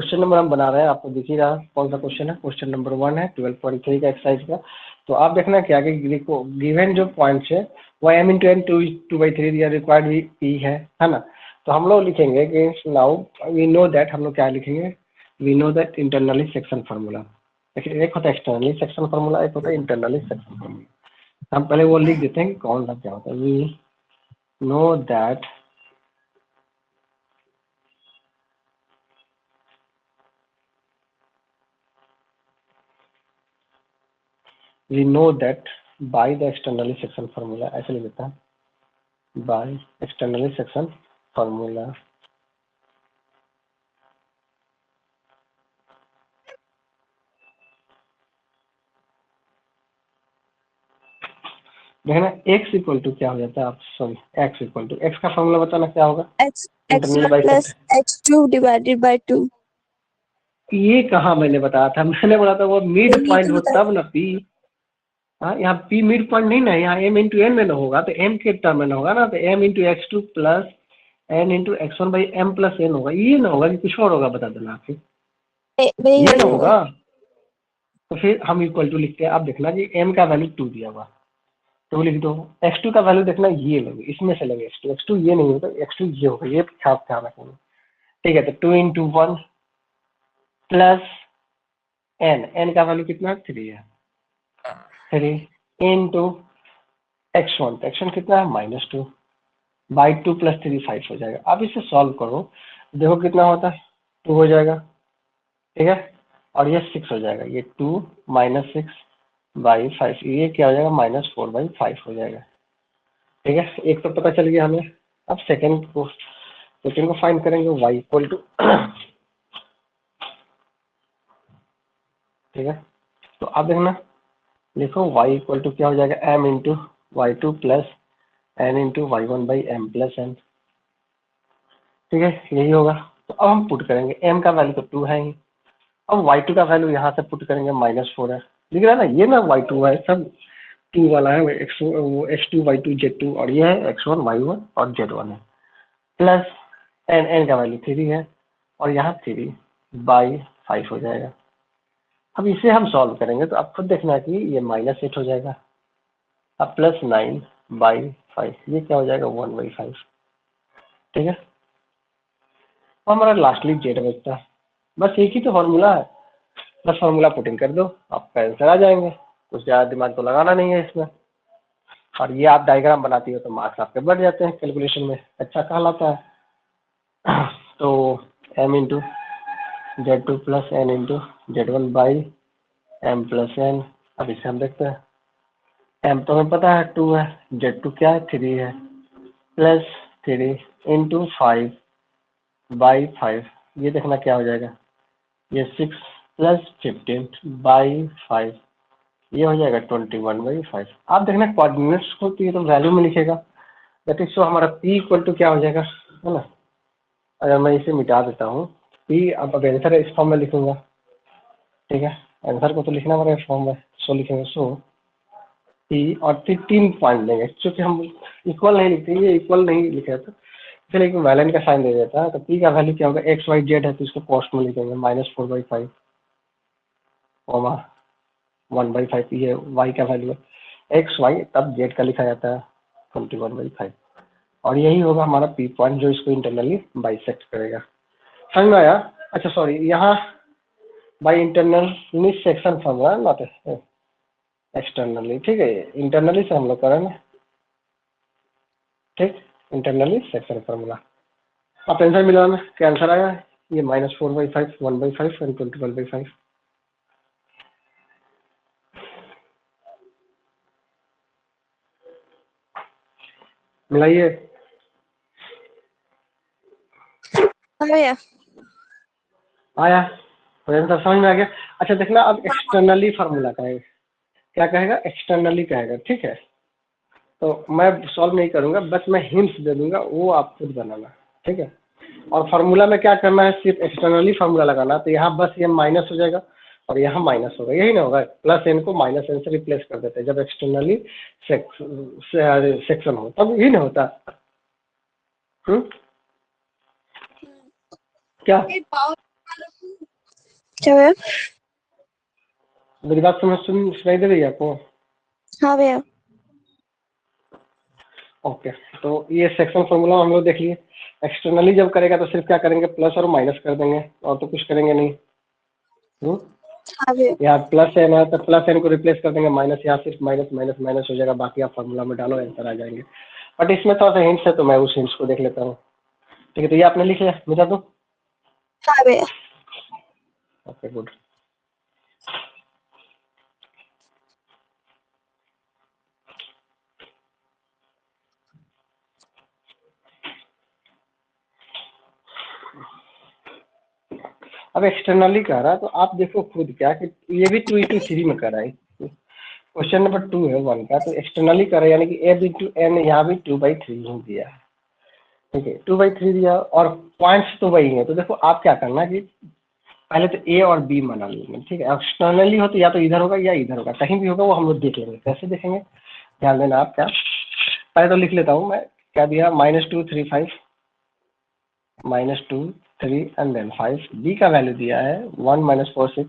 Question number हम बना रहे हैं, आपको दिख ही रहा कौन सा क्वेश्चन है। क्वेश्चन नंबर 1 है 12.3 का एक्सरसाइज का। तो आप देखना क्या कि गिवन जो पॉइंट्स है वो m इंटू एन 2/3 दिया, रिक्वायर्ड भी p है ना। तो हम लोग लिखेंगे कि नाउ वी नो दैट, हम लोग क्या लिखेंगे, we know that internally section formula. देखिए एक होता है एक्सटर्नली सेक्शन फार्मूला, एक होता है इंटरनली सेक्शन फार्मूला। हम पहले वो लिख देते हैं कि कौन सा क्या होता है। We know that we know that by the externally section formula, ऐसे लिख देता है by externally section formula। देखना x इक्वल टू क्या हो जाता है, आप sorry x equal to, x का फॉर्मूला बताना क्या होगा, internal by plus x2 divided by 2। ये कहाँ मैंने बताया था, मैंने बोला था वो मिड पॉइंट हो तब ना p। हाँ यहाँ p मिड पॉइंट नहीं ना, यहाँ m इंटू एन में ना होगा तो m के टर्म में ना होगा ना, तो m into x2 plus n into x1 by m plus n होगा। ये ना होगा कि कुछ और होगा, बता देना आप, ये ना होगा। तो फिर हम इक्वल टू लिखते हैं। आप देखना कि m का वैल्यू 2 दिया हुआ, तो लिख दो। x2 का वैल्यू देखना ये लगे, इसमें से लगे x2 ये नहीं होगा, x2 ये होगा, ये ख्याल रखेंगे। ठीक है, तो 2 इंटू 1 प्लस n का वैल्यू कितना 3 है, 3 इंटू x1, तो x1 कितना है -2 बाई 2 प्लस 3 5 हो जाएगा। अब इसे सॉल्व करो, देखो कितना होता है, 2 हो जाएगा। ठीक है, और ये 6 हो जाएगा, ये 2 - 6 बाई 5, ये क्या हो जाएगा -4/5 हो जाएगा। ठीक है, एक तो पता चल गया हमें। अब सेकंड को फाइंड करेंगे, y इक्वल टू ठीक है, तो अब देखना लिखो y इक्वल टू क्या हो जाएगा, m into y2 plus n into y1 by m plus n। ठीक है, यही होगा। तो अब हम पुट करेंगे, m का वैल्यू तो 2 है ही, अब y2 का वैल्यू यहाँ से पुट करेंगे -4 है, दिख रहा है ना, ये ना y2 है, सब 2 वाला है, x2 y2 z2, और ये है x1 y1 और z1 है, प्लस n का वैल्यू 3 है, और यहाँ 3 बाई 5 हो जाएगा। अब इसे हम सॉल्व करेंगे तो आप खुद देखना कि ये -8 हो जाएगा, अब प्लस 9 बाई 5, ये क्या हो जाएगा 1/5। ठीक है, तो हमारा लास्टली जेड बचता है। बस एक ही तो फॉर्मूला है, बस फॉर्मूला पुटिंग कर दो, आपका आंसर आ जाएंगे। कुछ ज़्यादा दिमाग तो लगाना नहीं है इसमें। और ये आप डायग्राम बनाती हो तो मार्क्स आपके बढ़ जाते हैं कैलकुलेशन में, अच्छा कहलाता है। तो m into Z2 plus n into Z1 by m plus n। अब इसे हम देखते हैं, m तो हमें पता है 2 है, Z2 क्या है 3 है, प्लस 3 इंटू 5 बाई 5, ये देखना क्या हो जाएगा, ये 6 प्लस 15 बाई 5, ये हो जाएगा 21/5। आप देखना कोऑर्डिनेट्स को तो ये तो वैल्यू में लिखेगा, दैट इज, सो हमारा p इक्वल टू क्या हो जाएगा, है ना। अगर मैं इसे मिटा देता हूँ, p अब आंसर इस फॉर्म में लिखूंगा। ठीक है, आंसर को तो लिखना पड़ेगा इस फॉर्म में, सो लिखेंगे सो p, और फिर 3 पॉइंट लेंगे, क्योंकि हम इक्वल नहीं लिखते, ये इक्वल नहीं लिखे तो चलिए एक वैलेंट का साइन दे देता है। तो p का वैल्यू क्या होगा, x y z है तो इसको कॉस्ट में लिखेंगे -4/5 कॉमा 1/5, ये y का वैल्यू है, x y तब z का लिखा जाता है 21/5, और यही होगा हमारा p पॉइंट जो इसको इंटरनली बाइसेक्ट करेगा। समझ में आया। अच्छा सॉरी, यहाँ by internally section formula not externally. ठीक है, इंटरनली से हम लोग करेंगे। ठीक, इंटरनली सेक्शन फॉर्मूला। आप आंसर मिलाना, क्या आंसर आया, ये -4/5 1/5 एंड 21/5। मिलाइए। आया, तो आंसर समझ में आ गया। अच्छा देखना, अब एक्सटर्नली फार्मूला कहेगा, क्या कहेगा, एक्सटर्नली कहेगा। ठीक है, तो मैं सॉल्व नहीं करूंगा, बस मैं हिंट्स दे दूंगा, वो आप खुद बनाना। ठीक है, और फार्मूला में क्या करना है, सिर्फ एक्सटर्नली फार्मूला लगाना। तो यहाँ बस ये माइनस हो जाएगा और यहाँ माइनस होगा, यही ना होगा, प्लस एन को माइनस एन से रिप्लेस कर देते हैं जब एक्सटर्नली सेक्शन हो, तब यही ना होता। क्या अच्छा भैया। मेरी बात सुनाई दे रही है आपको? हाँ भैया। ओके, तो ये सेक्शन फॉर्मूला हम लोग देख लिए। एक्सटर्नली जब करेगा तो सिर्फ क्या करेंगे, प्लस और माइनस कर देंगे, और तो कुछ करेंगे नहीं। हाँ भैया। यहाँ प्लस एन है तो प्लस एन को रिप्लेस कर देंगे, माइनस यहाँ सिर्फ माइनस माइनस माइनस हो जाएगा, बाकी आप फॉर्मूला में डालो आंसर आ जाएंगे। बट इसमें थोड़ा सा हिंट्स है तो मैं उस हिंट्स को देख लेता हूँ। ठीक है, तो ये आपने लिख लिया, मिटा दो। हाँ भैया। Okay good. अब एक्सटर्नली कह रहा है तो आप देखो खुद क्या कि ये भी 2:3 में कर रहा है। क्वेश्चन नंबर 2 है 1 का, तो एक्सटर्नली कर रहा है, यानी कि ए इंटू एन यहाँ भी 2/3 ही दिया है। ठीक है, 2/3 दिया और पॉइंट्स तो वही है। तो देखो आप क्या करना कि पहले तो ए और बी बना लेंगे। ठीक है, एक्सटर्नली हो तो या तो इधर होगा या इधर होगा, कहीं भी होगा वो हम लोग देख लेंगे। कैसे देखेंगे, ध्यान देना आप। क्या, पहले तो लिख लेता हूँ मैं। क्या दिया, -2 3 5 -2 3 एंड देन 5। बी का वैल्यू दिया है 1 -4 6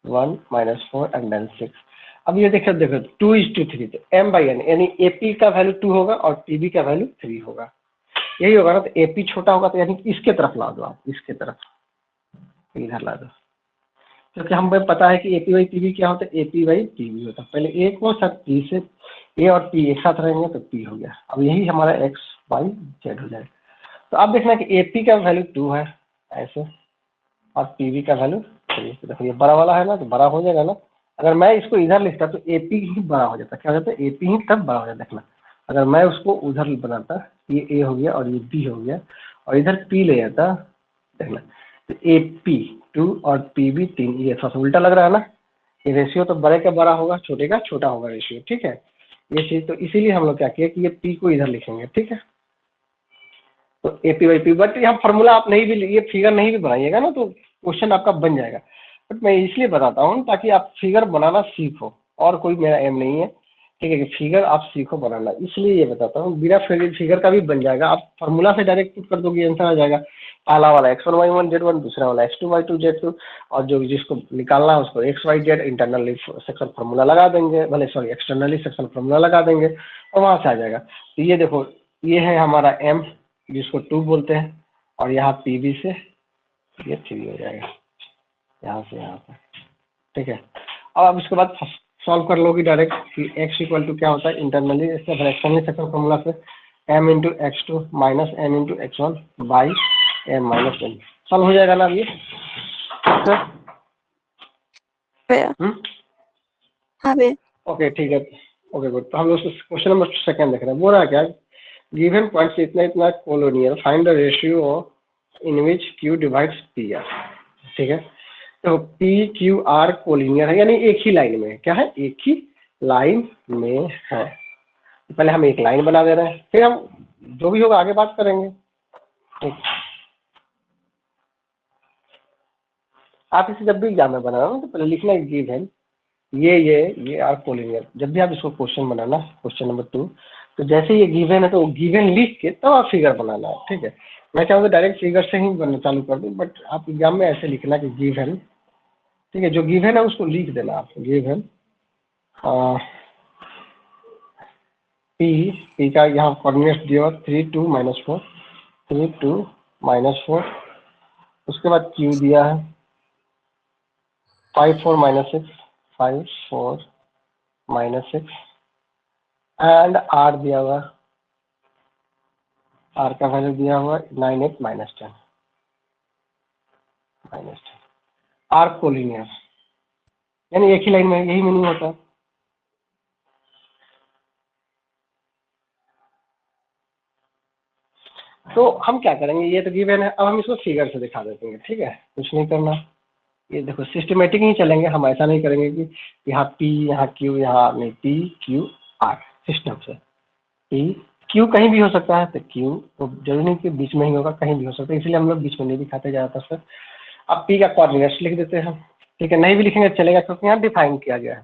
1 -4 एंड देन 6। अब ये देखो देखो 2:3, तो m/n यानी AP का वैल्यू 2 होगा और PB का वैल्यू 3 होगा। यही होगा ना, तो AP छोटा होगा तो यानी इसके तरफ ला दो आप, इसके तरफ इधर ला दो, क्योंकि हमें पता है कि AP/PB क्या होता है, AP/PB होता है। पहले ए को सब पी से, ए और पी एक साथ रहेंगे तो पी हो गया। अब यही हमारा XYZ हो जाएगा। तो आप देखना कि AP का वैल्यू 2 है ऐसे, और PB का वैल्यू 3। तो देखो ये बड़ा वाला है ना, तो बड़ा हो जाएगा ना। अगर मैं इसको इधर लिखता तो AP ही बड़ा हो जाता। क्या हो जाता है, AP ही तब बड़ा हो जाता। देखना, अगर मैं उसको उधर बनाता, ये A हो गया और ये B हो गया और इधर P ले जाता, देखना, तो AP 2 और PB 3, ये थोड़ा सा उल्टा लग रहा है ना। ये रेशियो तो बड़े का बड़ा होगा, छोटे का छोटा होगा रेशियो। ठीक है, ये चीज तो इसीलिए हम लोग क्या किया कि ये P को इधर लिखेंगे। ठीक है, तो AP/P, बट यहाँ फॉर्मूला आप नहीं भी, ये फिगर नहीं भी बनाइएगा ना तो क्वेश्चन आपका बन जाएगा। बट मैं इसलिए बताता हूँ ताकि आप फिगर बनाना सीखो, और कोई मेरा एम नहीं है। ठीक है, कि फिगर आप सीखो बनाना, इसलिए ये बताता हूँ। बिना फिगर का भी बन जाएगा, आप फॉर्मूला से डायरेक्ट पुट कर दोगे आंसर आ जाएगा। पहला वाला X1Y1Z1, दूसरा वाला X2Y2Z2, और जो जिसको निकालना है उसको XYZ इंटरनली सेक्शन फार्मूला लगा देंगे, भले सॉरी एक्सटर्नली सेक्शन फार्मूला लगा देंगे और वहां से आ जाएगा। तो ये देखो, ये है हमारा M, जिसको 2 बोलते हैं, और यहाँ PB से ये 3 हो जाएगा, यहाँ से यहाँ पे। ठीक है, अब आप इसके बाद सॉल्व कर लोगे डायरेक्ट कि x इक्वल टू क्या होता है इंटरनली, इससे फ्रैक्शनली सेक्शन फॉर्मूला से m into x2 minus m into x1 by m minus n। Solve हो जाएगा ना अब ये? भैया। हाँ भैया। ओके ठीक है, ओके गुड। तो हम लोग क्वेश्चन नंबर 2 देख रहे हैं। बोल रहा है क्या, गिवन पॉइंट से इतना इतना colonial, find the ratio in which Q divides PR। ठीक है, तो PQR कोलिनियर है, यानी एक ही लाइन में है। क्या है, एक ही लाइन में है। पहले हम एक लाइन बना दे रहे हैं, फिर हम जो भी होगा आगे बात करेंगे। ठीक, आप इसे जब भी एग्जाम में बनाना तो पहले लिखना गिवन ये आर कोलिनियर। जब भी आप इसको क्वेश्चन बनाना, क्वेश्चन नंबर 2, तो जैसे ये गिवन है तो गिवन लिख के तब आप फिगर बनाना है। ठीक है, मैं चाहूँगा डायरेक्ट फिगर से ही बनना चालू कर दूँ, बट आप एग्जाम में ऐसे लिखना कि गिवन। ठीक है, जो गिवन है उसको लिख देना आप, गिवन पी का यहाँ कोऑर्डिनेट्स दिया हुआ 3 2 -4 3 2 -4। उसके बाद क्यू दिया है 5 4 -6 5 4 -6 एंड आर दिया हुआ, आर का वैल्यू दिया हुआ 9 8 -10 आर कोलिनियर, यानी एक ही लाइन में, यही मीनिंग होता है। तो हम क्या करेंगे, ये तो गिवन है, अब हम इसको फिगर से दिखा देते हैं। ठीक है, कुछ नहीं करना, ये देखो सिस्टमेटिक ही चलेंगे हम। ऐसा नहीं करेंगे कि यहाँ P यहाँ Q यहाँ नहीं, PQR सिस्टम से। P Q कहीं भी हो सकता है, तो Q तो जरूरी नहीं कि बीच में ही होगा, कहीं भी हो सकता है, इसलिए हम लोग बीच में नहीं दिखाते ज़्यादातर सर। अब P का कोऑर्डिनेट्स लिख देते हैं। ठीक है, नहीं भी लिखेंगे चलेगा क्योंकि यहाँ डिफाइन किया गया है।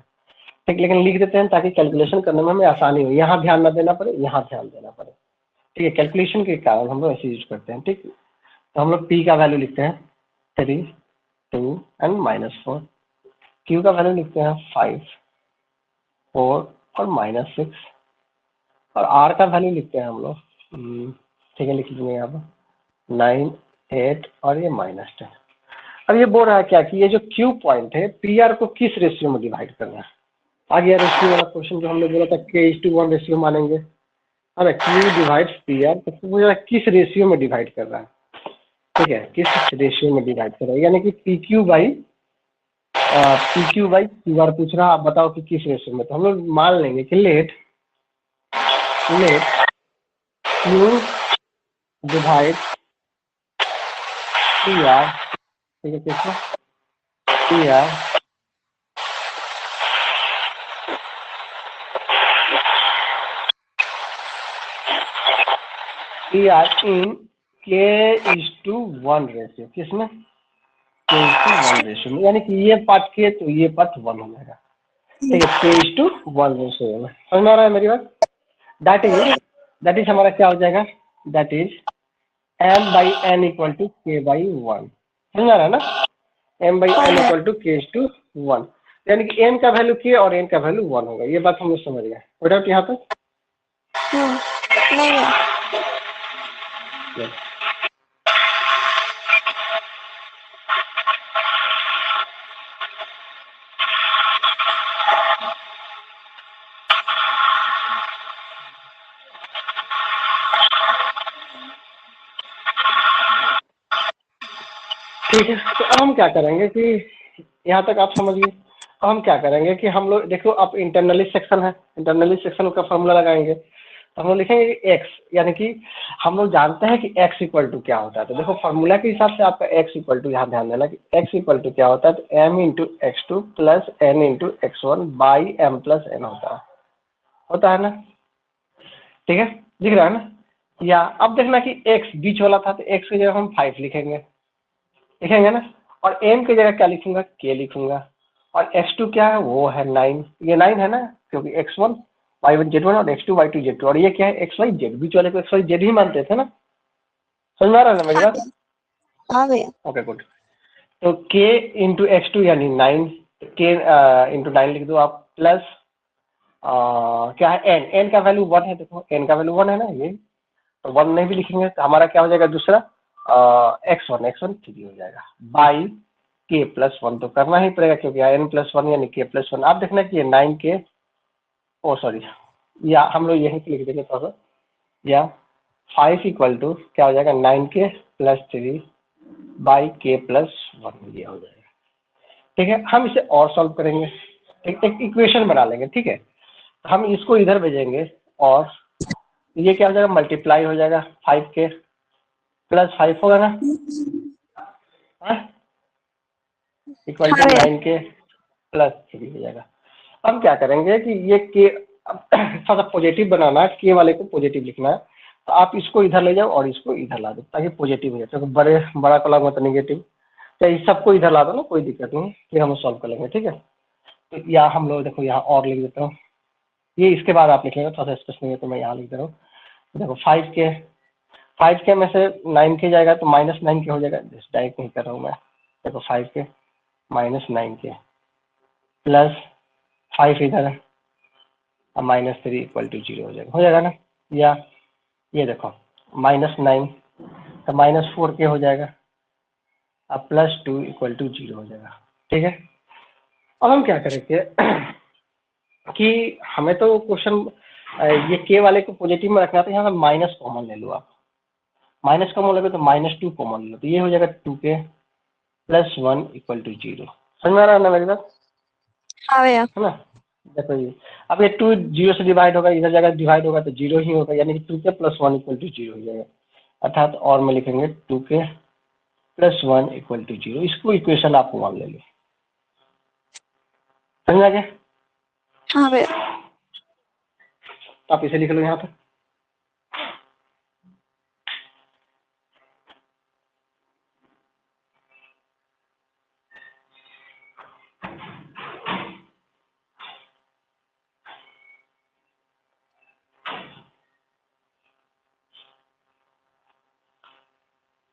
ठीक, लेकिन लिख देते हैं ताकि कैलकुलेशन करने में हमें आसानी हो, यहाँ ध्यान ना देना पड़े, यहाँ ध्यान देना पड़े। ठीक है, कैलकुलेशन के कारण हम लोग ऐसे यूज करते हैं। ठीक, तो हम लोग P का वैल्यू लिखते हैं 3 2 एंड -4। Q का वैल्यू लिखते हैं 5, 4 और -6, और R का वैल्यू लिखते हैं हम लोग, ठीक है, लिख लेंगे यहाँ पर 9, 8 और ये -10। अब ये बोल रहा है क्या कि ये जो Q पॉइंट है PR को किस रेशियो में डिवाइड करना है। आ गया रेशियो वाला क्वेश्चन जो हमने बोला था, K:1 रेशियो मानेंगे। अरे Q डिवाइड्स PR, तो मुझे किस रेशियो में डिवाइड कर रहा है, ठीक है, किस रेशियो में डिवाइड कर रहा है, यानी कि PQ बाई QR पूछ रहा है, आप बताओ कि किस रेशियो में। तो हम लोग मान लेंगे कि लेट Q डिवाइड PR, ठीक है, किसको PR इन K:1 रेशियो, किसमें K:1 रेशियो में, यानी कि ये पार्ट K तो ये पार्ट 1 हो जाएगा, ठीक है, K:1 रेशियो में। समझ में आ रहा है मेरी बात। दैट इज हमारा क्या हो जाएगा, that is M/N equal to K/1। समझ में आ रहा है ना, M/N इक्वल टू K:1, यानी कि M का वैल्यू K और N का वैल्यू 1 होगा। ये बात हम लोग समझ गए। कोई डाउट यहाँ तक? नहीं है। ठीक है, तो अब हम क्या करेंगे कि यहाँ तक आप समझिए। अब हम क्या करेंगे कि हम लोग देखो, अब इंटरनली सेक्शन है, इंटरनली सेक्शन का फॉर्मूला लगाएंगे। तो हम लोग लिखेंगे कि x, यानी कि हम लोग जानते हैं कि x इक्वल टू क्या होता है। तो देखो फॉर्मूला के हिसाब से आपका x इक्वल टू, यहाँ ध्यान देना कि x इक्वल टू क्या होता है, तो m×x2 plus n×x1 by m plus n होता है ना, ठीक है, दिख रहा है ना। या अब देखना कि x बीच वाला था, तो x की जगह हम 5 लिखेंगे ना, और m की जगह क्या लिखूंगा, k लिखूंगा, और x2 क्या है, वो है 9, ये 9 है ना, क्योंकि x1 y1 z1 और x2 y2 z2, और ये क्या है, xy z, बीच वाले को xy z ही मानते थे ना। समझ में आ रहा है ना मेरी बात। हाँ भैया। Okay good. तो k इंटू x2 यानी 9, k इंटू 9 लिख दो आप, प्लस क्या है, n का वैल्यू 1 है, देखो n का वैल्यू 1 है ना, ये तो 1 नहीं भी लिखेंगे तो हमारा क्या हो जाएगा, दूसरा x1 3 हो जाएगा, बाई k+1 तो करना ही पड़ेगा, क्योंकि n+1 यानी k+1। आप देखना कि ये 9k, ओ सॉरी, या हम लोग यहीं पे लिख देंगे थोड़ा सा, या 5 इक्वल टू क्या हो जाएगा, 9k+3 बाई k+1, ये हो जाएगा। ठीक है, हम इसे और सॉल्व करेंगे, एक इक्वेशन बना लेंगे, ठीक है, हम इसको इधर भेजेंगे, और ये क्या हो जाएगा, मल्टीप्लाई हो जाएगा 5k प्लस 5 होगा ना, इक्वल टू हाँ भैया। 9k+3 हो जाएगा। हम क्या करेंगे कि ये के थोड़ा सा पॉजिटिव बनाना है, के वाले को पॉजिटिव लिखना है, तो आप इसको इधर ले जाओ और इसको इधर ला दो, ताकि पॉजिटिव हो जाए, तो बड़ा कॉलम मत नेगेटिव, तो इस सबको इधर ला दो ना, कोई दिक्कत नहीं, फिर हम सॉल्व कर लेंगे, ठीक है। तो यहाँ हम लोग देखो यहाँ और लिख देता हूँ, ये इसके बाद आप लिखेंगे, थोड़ा सा स्पेस नहीं है तो मैं यहाँ लिख दे रहा हूँ। देखो 5k में से 9k जाएगा तो -9k हो जाएगा, डायरेक्ट नहीं कर रहा हूँ मैं, देखो 5k -9k प्लस 5 इधर है, अब -3 इक्वल टू 0 हो जाएगा ना। या ये देखो -9 तो -4k हो जाएगा, अब +2 इक्वल टू 0 हो जाएगा, ठीक है। अब हम क्या करेंगे कि हमें तो क्वेश्चन ये के वाले को पॉजिटिव में रखना था, यहाँ पर माइनस कॉमन ले लो आप, माइनस कॉमन लोगे तो -2 कॉमन लो, तो ये हो जाएगा 2k+1 इक्वल टू 0। समझ में आ रहा है ना मेरी बात, हाँ भैया। है ना। देखो ये अब ये 2 0 से डिवाइड होगा, इधर जगह डिवाइड होगा तो 0 ही होगा, यानी कि 2k+1 इक्वल टू 0 हो जाएगा, अर्थात और में लिखेंगे 2k+1 इक्वल टू 0। इसको इक्वेशन आप मान ले लो, समझ आ गया। हाँ भैया। आप इसे लिख लो यहाँ पर।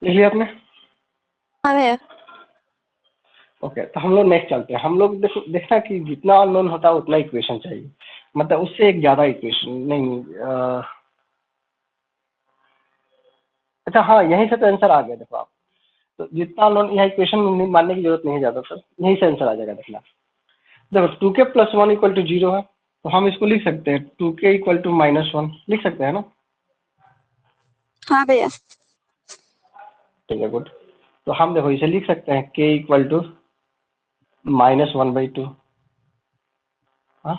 लिख लिया आपने। हाँ भैया। ओके, तो हम लोग नेक्स्ट चलते हैं। हम लोग देखना कि जितना अननोन होता है उतना इक्वेशन चाहिए, मतलब उससे एक ज़्यादा इक्वेशन नहीं। अच्छा हाँ, यहीं से तो आंसर आ गया। देखो आप, तो जितना अननोन, यहाँ इक्वेशन मानने की जरूरत नहीं है ज़्यादा सर, यहीं से आंसर आ जाएगा। देखना, देखो 2k + 1 = 0 है, तो हम इसको लिख सकते हैं 2k = -1 लिख सकते हैं ना। हाँ भैया। ठीक है, गुड। तो हम देखो इसे लिख सकते हैं k = -1/2। हाँ,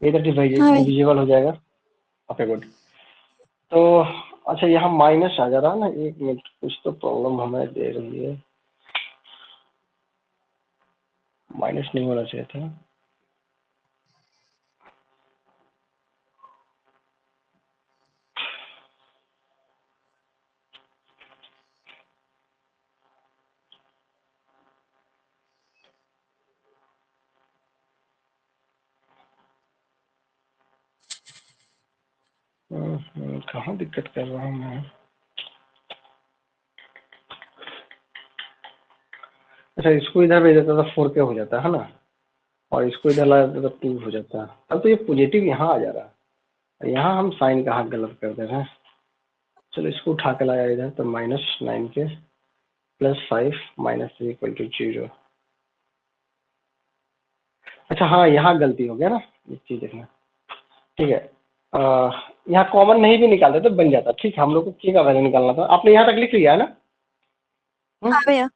ये तो हाँ भैया। डिविजिबल हो जाएगा। Okay good. तो अच्छा, यहाँ माइनस आ जा रहा है ना, एक मिनट, कुछ तो प्रॉब्लम हमें दे रही है। माइनस नहीं होना चाहिए था। कहाँ दिक्कत कर रहा हूँ मैं। अच्छा, इसको इधर भेज देता तो 4k हो जाता है ना, और इसको इधर ला देता तो 2 हो जाता है। अब तो ये पॉजिटिव यहाँ आ जा रहा है, यहाँ हम साइन का हाथ गलत कर दे रहे हैं। चलो इसको उठा के लाया इधर, तो -9k + 5 -3 = 0। अच्छा हाँ, यहाँ गलती हो गया ना, एक चीज देखना। ठीक है, यहाँ कॉमन नहीं भी निकालते तो बन जाता। ठीक है, हम लोग को k का वैल्यू निकालना था। आपने यहाँ तक लिख लिया है ना। हाँ भैया।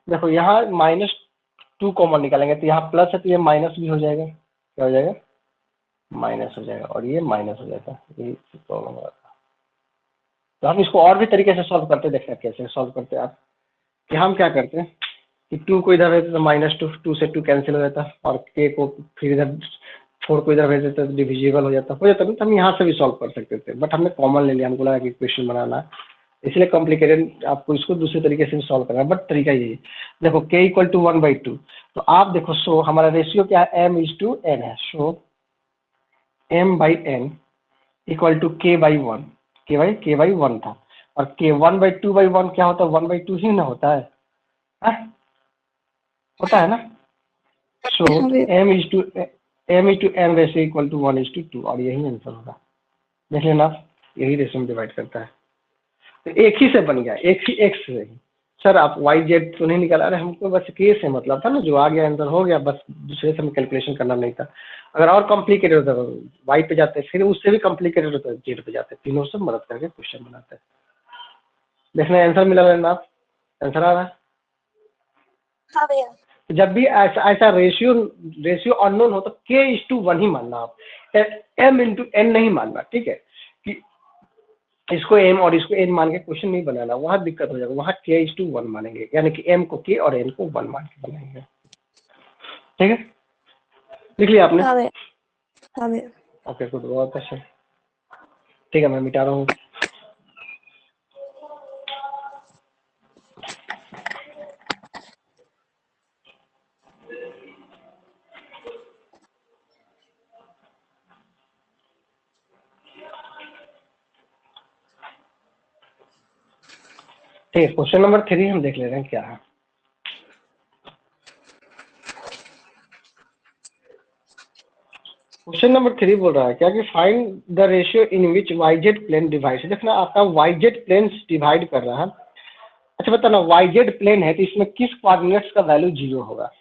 देखो यहाँ -2 कॉमन निकालेंगे, तो यहाँ प्लस है तो ये माइनस भी हो जाएगा। क्या हो जाएगा? माइनस हो जाएगा, और ये माइनस हो जाता है। यही प्रॉब्लम हो रहा है। तो हम इसको और भी तरीके से सॉल्व करते, देखना कैसे सॉल्व करते हैं आप। कि हम क्या करते हैं कि 2 को इधर भेज देते तो -2, 2 से 2 कैंसिल हो जाता, और k को फिर इधर 4 को इधर भेज देते तो डिविजिबल हो जाता ना। तो हम यहाँ से भी सॉल्व कर सकते थे, बट हमने कॉमन ले लिया, हमको लगा कि क्वेश्चन बनाना है, इसलिए कॉम्प्लिकेटेड आपको इसको दूसरे तरीके से भी सॉल्व करना है, बट तरीका यही है। देखो k = 1/2, तो आप देखो, सो हमारा रेशियो क्या है, m/n है। सो m/n = k/1, k/1 था, और k 1/2/1 क्या होता है, 1/2 ही ना होता है। हाँ? होता है ना। सो हाँ भैया। m/n रेशियो = 1/2, और यही आंसर होगा। देख लेना आप, यही रेशियो में डिवाइड करता है। तो एक ही से बन गया, एक ही x से ही। सर आप वाई जेड तो नहीं निकाला? अरे हमको बस k से मतलब था ना, जो आ गया आंसर हो गया, बस दूसरे से हमें कैलकुलेशन करना नहीं था। अगर और कॉम्प्लिकेटेड होता तो y पे जाते, फिर उससे भी कॉम्प्लिकेटेड होता है जेड पे जाते, तीनों से मदद करके क्वेश्चन बनाते हैं। देखना आंसर मिला लेना आप, आंसर आ रहा है। हाँ भैया। जब भी ऐसा ऐसा रेशियो अननोन हो तो k/1 ही मानना आप, m/n नहीं मानना। ठीक है, कि इसको m और इसको n मान के क्वेश्चन नहीं बनाना, वहां दिक्कत हो जाएगा। वहां k/1 मानेंगे, यानी कि m को k और n को 1 मान के बनाएंगे। ठीक है, लिख लिया आपने? हाँ भैया। हाँ भैया। ओके गुड, बहुत अच्छा। ठीक है, मैं मिटा रहा हूँ। ठीक है, क्वेश्चन नंबर 3 हम देख ले रहे हैं क्या है। क्वेश्चन नंबर 3 बोल रहा है क्या कि find the ratio in which Y Z plane divide. देखना, आपका वाई जेड प्लेन डिवाइड कर रहा है। अच्छा बताना, वाई जेड प्लेन है तो इसमें किस कोऑर्डिनेट्स का वैल्यू 0 होगा?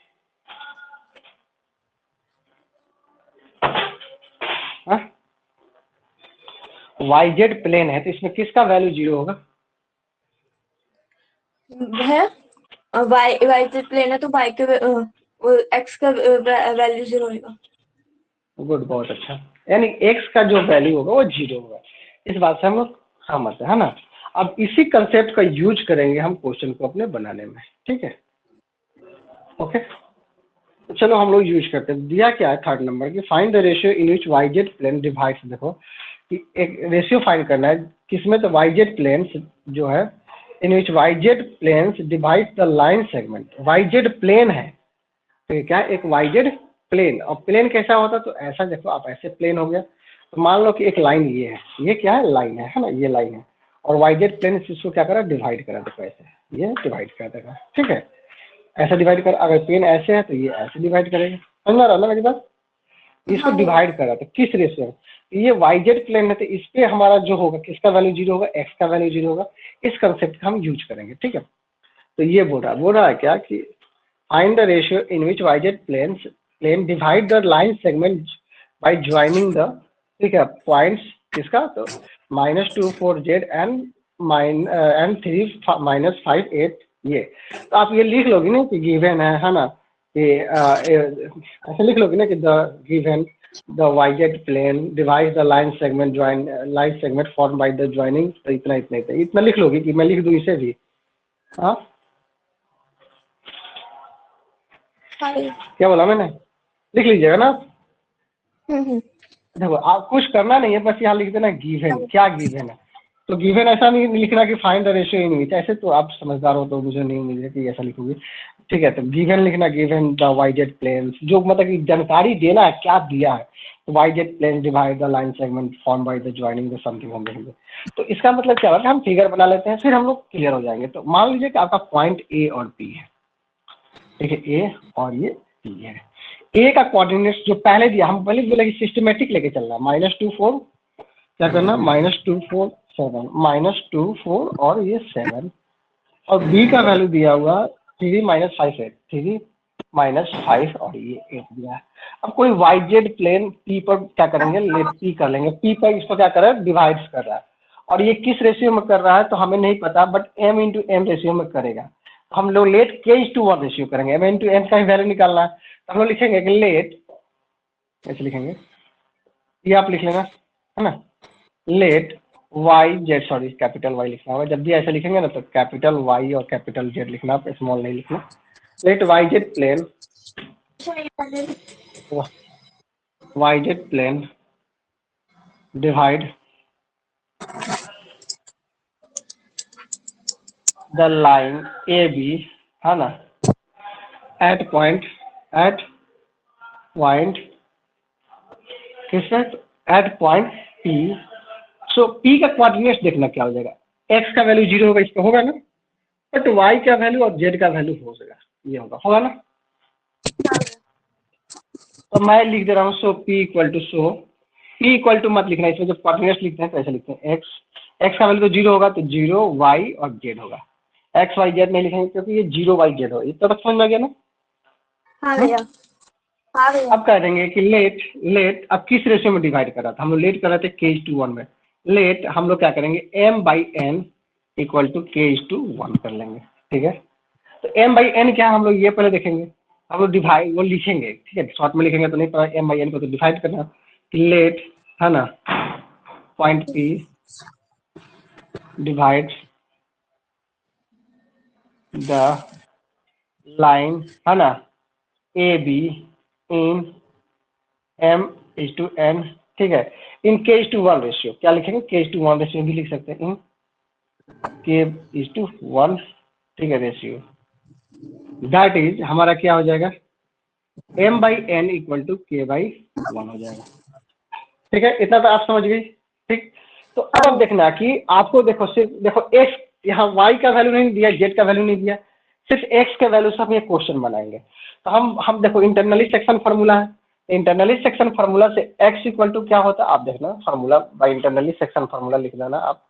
वाई जेड प्लेन है तो इसमें किसका वैल्यू 0 होगा? भैया वाई वाई से प्लेन है तो वाई के एक्स का वैल्यू 0 होगा। गुड, बहुत अच्छा। यानी x का जो वैल्यू होगा वो 0 होगा। इस बात से हम लोग सहमत है ना। अब इसी कंसेप्ट का यूज करेंगे हम क्वेश्चन को अपने बनाने में। ठीक है, ओके, तो चलो हम लोग यूज करते हैं। दिया क्या है थर्ड नंबर की, find the ratio in which Y Z plane divides. देखो कि एक रेशियो फाइंड करना है किसमें, तो वाई जेड प्लेन्स जो है, in which Y Z planes divide the line segment. Y Z plane है तो ये क्या है, एक वाई जेड प्लेन। और प्लेन कैसा होता है, तो ऐसा देखो आप, ऐसे प्लेन हो गया, तो मान लो कि एक लाइन ये है, ये क्या है, लाइन है ना, ये लाइन है, और वाई जेड प्लेन इसको क्या करा, डिवाइड करा। देखो ऐसे ये डिवाइड कर देगा, ठीक है। ऐसा डिवाइड कर, अगर पेन ऐसे है तो ये ऐसे डिवाइड करेगा, समझ में आ रहा ना मेरी बात। इसको हाँ भैया। डिवाइड कर रहा था किस रेशियो, ये वाईजेड प्लेन है तो इस पे हमारा जो होगा किसका वैल्यू 0 होगा, एक्स का वैल्यू 0 होगा। इस कंसेप्ट का हम यूज करेंगे, ठीक है। तो ये बोल रहा है क्या कि find the ratio in which YZ plane divide the line segment by joining the, ठीक है, पॉइंट्स किसका, तो -2 4 z एंड 3 -5 8 ये। तो आप ये लिख लोगे ना कि गिवन है ना, कि ऐसे लिख लोगे ना कि the given the YZ plane divide the line segment form by the joining, तो इतना लिख लोगे कि मैं लिख दूं इसे भी। हाँ हाँ भैया। क्या बोला मैंने, लिख लीजिएगा ना। हम्म। देखो आप कुछ करना नहीं है, बस यहाँ लिख देना गिवन, हाँ क्या गिवन है। तो गिवन ऐसा नहीं लिखना कि फाइंड द रेशियो इन विच, ऐसे तो आप समझदार हो तो मुझे नहीं उम्मीद है कि ऐसा लिखोगे, ठीक है। तो गिवन लिखना, गिवन द वाईजेड प्लेन, जो मतलब कि जानकारी देना है क्या दिया है, तो YZ plane divide the line segment form by the joining the something हम लिखेंगे। तो इसका मतलब क्या होगा, हम फिगर बना लेते हैं फिर हम लोग क्लियर हो जाएंगे। तो मान लीजिए कि आपका पॉइंट ए और बी है, ठीक है, ए और ये बी है। ए का कोऑर्डिनेट्स जो पहले दिया, हम पहले बोले कि सिस्टमेटिक लेके चलना, -2 4 क्या करना, -2 4 7 -2 4 और ये 7, और बी का वैल्यू दिया हुआ 3 -5 8 3 -5 और ये 8 दिया है। अब कोई वाईजेड प्लेन पी पर क्या करेंगे, लेट पी कर लेंगे, पी पर इसको क्या कर रहा है, डिवाइड कर रहा है, और ये किस रेशियो में कर रहा है तो हमें नहीं पता, but m into M ratio में करेगा। हम लोग लेट k/1 रेशियो करेंगे, m इंटू एम का ही वैल्यू निकालना है, तो हम लोग लिखेंगे कि लेट, ऐसे लिखेंगे, ये आप लिख लेना, है ना, let Y Z, sorry capital Y लिखना होगा, जब भी ऐसे लिखेंगे ना तो कैपिटल वाई और कैपिटल जेड लिखना, आप स्मॉल नहीं लिखना। Let Y Z plane, Y Z plane divide the line A B, है ना, एट पॉइंट किस at point P. So P का कोऑर्डिनेट्स देखना क्या हो जाएगा, एक्स का वैल्यू 0 होगा, इस पे होगा ना, बट वाई का वैल्यू और जेड का वैल्यू हो जाएगा, ये होगा ना। तो मैं लिख दे रहा हूँ, सो पी इक्वल टू मत लिखना, इसमें जब कोऑर्डिनेट्स लिखते हैं तो ऐसे लिखते हैं, एक्स का वैल्यू तो 0 होगा, तो 0 वाई और जेड होगा, एक्स वाई जेड नहीं लिखेंगे क्योंकि ये 0 वाई जेड होगा। इतना तक समझ में आ गया ना। हाँ भैया। हाँ भैया। अब कह देंगे कि लेट अब किस रेशियो में डिवाइड कर रहा था, हम लोग लेट कर रहे थे k/1 में, लेट हम लोग क्या करेंगे, m/n इक्वल टू k/1 कर लेंगे, ठीक है। तो m/n क्या, हम लोग ये पहले देखेंगे, हम लोग डिवाइड वो लिखेंगे, ठीक है, शॉर्ट में लिखेंगे तो नहीं पता, m/n को तो डिवाइड करना कि लेट, है ना, point p divide the line, है ना, ए बी इन m/n, ठीक है, इन k/1 रेशियो, क्या लिखेंगे, k/1 रेशियो भी लिख सकते हैं, इन k/1, ठीक है, रेशियो, दैट इज हमारा क्या हो जाएगा, m/n इक्वल टू k/1 हो जाएगा, ठीक है। इतना तो आप समझ गई, ठीक। तो अब देखना कि आपको देखो, सिर्फ देखो x, यहाँ y का वैल्यू नहीं दिया, z का वैल्यू नहीं दिया, सिर्फ x के वैल्यू से हम ये क्वेश्चन बनाएंगे। तो हम देखो इंटरनली सेक्शन फार्मूला है, इंटरनली सेक्शन फार्मूला से x इक्वल टू क्या होता है, आप देखना formula, by internally section formula लिख देना आप,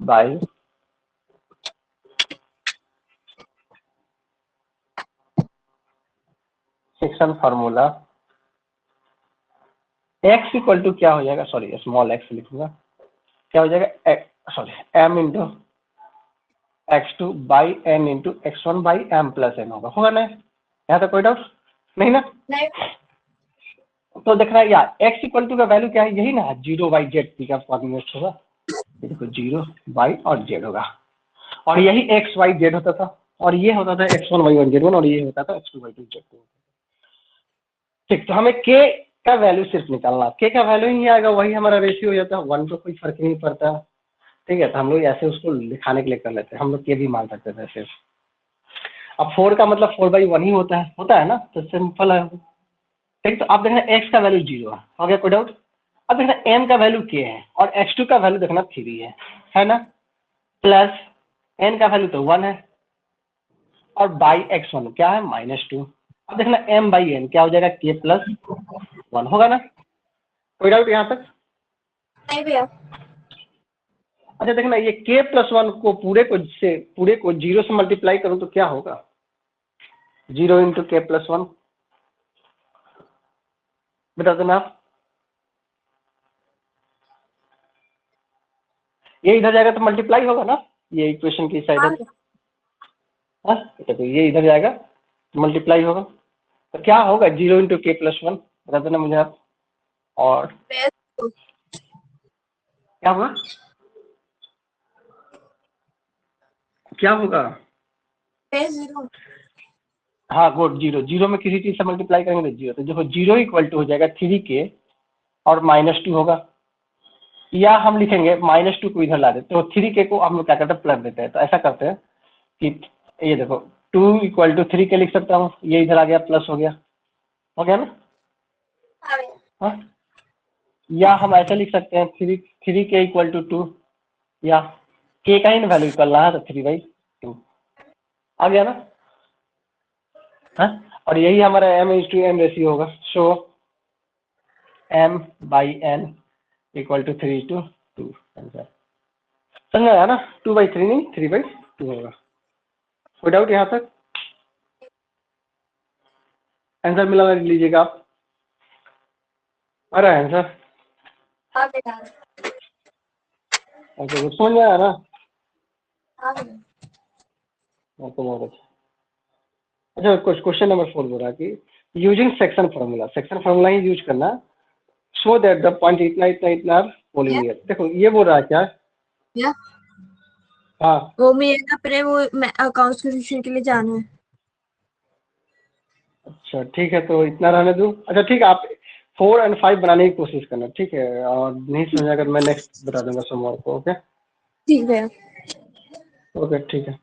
by section formula, x equal to क्या हो जाएगा, सॉरी स्मॉल x लिखूंगा, क्या हो जाएगा, sorry m into x2 by n into x1 by m plus n होगा ना, यहाँ तक कोई डाउट नहीं ना। नहीं। तो देखना यार x इक्वल टू का वैल्यू क्या है, यही ना, 0 बाई जेड पी का कोऑर्डिनेट होगा, ये देखो 0 बाई और जेड होगा, और यही x वाई जेड होता था, और ये होता था x1 y1 z1, और ये होता था x2 y2 z2, ठीक। तो हमें k का वैल्यू सिर्फ निकालना, k का वैल्यू ही आएगा, वही हमारा रेशियो हो जाता है, 1 तो कोई फर्क नहीं पड़ता, ठीक है। तो हम लोग ऐसे उसको दिखाने के लिए कर लेते हैं, हम लोग के भी मान सकते थे सिर्फ। अब 4 का मतलब 4/1 ही होता है ना, तो सिंपल है, ठीक। तो आप देखना x का वैल्यू 0 है, हो गया कोई डाउट। अब देखना m का वैल्यू k है, और x2 का वैल्यू देखना 3 है ना, प्लस n का वैल्यू तो 1 है, और बाई x1 क्या है -2। अब देखना m बाई n क्या हो जाएगा k+1 होगा ना, कोई डाउट यहाँ तक? नहीं भैया। अच्छा देखना ये k+1 को पूरे को 0 से मल्टीप्लाई करूं तो क्या होगा, 0 इंटू k+1 बता देना आप। ये इधर जाएगा तो मल्टीप्लाई होगा ना, ये इक्वेशन की साइड है तो हाँ, तो ये इधर जाएगा तो मल्टीप्लाई होगा, तो क्या होगा 0 इंटू k+1 बता देना मुझे आप। और क्या होगा, क्या होगा? बेस 0। हाँ गुड, 0 में किसी चीज से मल्टीप्लाई करेंगे तो 0, तो देखो 0 इक्वल टू हो जाएगा 3k और -2 होगा, या हम लिखेंगे -2 को इधर ला देते, तो 3k को हम लोग क्या करते हैं प्लस देते हैं, तो ऐसा करते हैं कि ये देखो 2 इक्वल टू 3k लिख सकता हूँ, ये इधर आ गया प्लस हो गया ना। हाँ भैया। हाँ, या हम ऐसे लिख सकते हैं 3k इक्वल टू 2, या k का ही वैल्यू निकालना है तो 3/2 आ गया ना। हाँ, और यही हमारा m/n रेशियो होगा, सो m/n इक्वल टू 3:2 आंसर समझ में आया ना, 2/3 नहीं 3/2 होगा। कोई डाउट यहाँ तक? आंसर मिला ना, लीजिएगा आप, आ रहा है आंसर? हाँ भैया। अच्छा तो समझ में आया ना? हाँ भैया। आपको बहुत अच्छा। क्वेश्चन नंबर 4 बोल रहा है कि यूजिंग सेक्शन फार्मूला ही यूज करना, सो दैट द पॉइंट इतना इतना इतना पोलिनियर। देखो ये बोल रहा है क्या? भैया हाँ वो मेरे अपने वो अकाउंट्स के सेक्शन के लिए जाना है। अच्छा ठीक है, तो इतना रहने दूँ। अच्छा ठीक है, आप 4 और 5 बनाने की कोशिश करना, ठीक है, और नहीं समझा अगर मैं नेक्स्ट बता दूंगा सोमवार को। ओके ठीक है। ओके ठीक है।